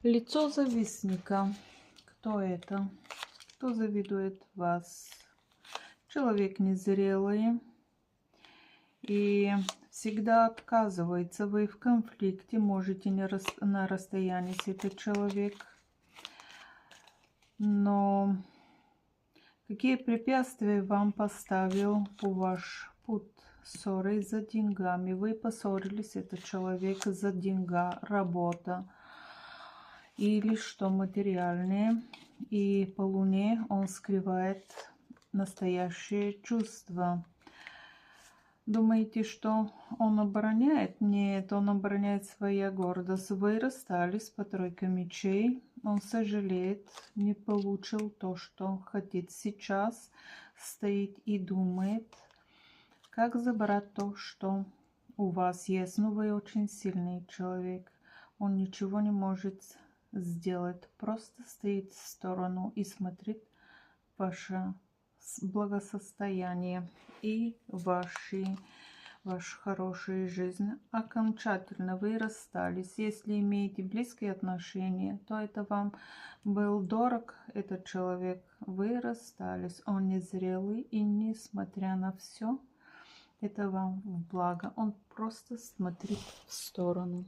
Лицо завистника. Кто это? Кто завидует вас? Человек незрелый и всегда отказывается. Вы в конфликте, можете не на расстоянии с этим человеком. Но какие препятствия вам поставил ваш путь? Ссоры из-за деньгами. Вы поссорились, этот человек за деньга, работа. Или что материальное. И по луне он скрывает настоящее чувство. Думаете, что он обороняет? Нет, он обороняет свою гордость. Вы расстались по тройке мечей. Он сожалеет, не получил то, что хотит. Сейчас стоит и думает, как забрать то, что у вас есть. Но вы очень сильный человек. Он ничего не может сделать. Просто стоит в сторону и смотрит ваше благосостояние и вашу хорошую жизнь. Окончательно вы расстались. Если имеете близкие отношения, то это вам был дорог этот человек. Вы расстались. Он незрелый, и несмотря на все, это вам в благо. Он просто смотрит в сторону.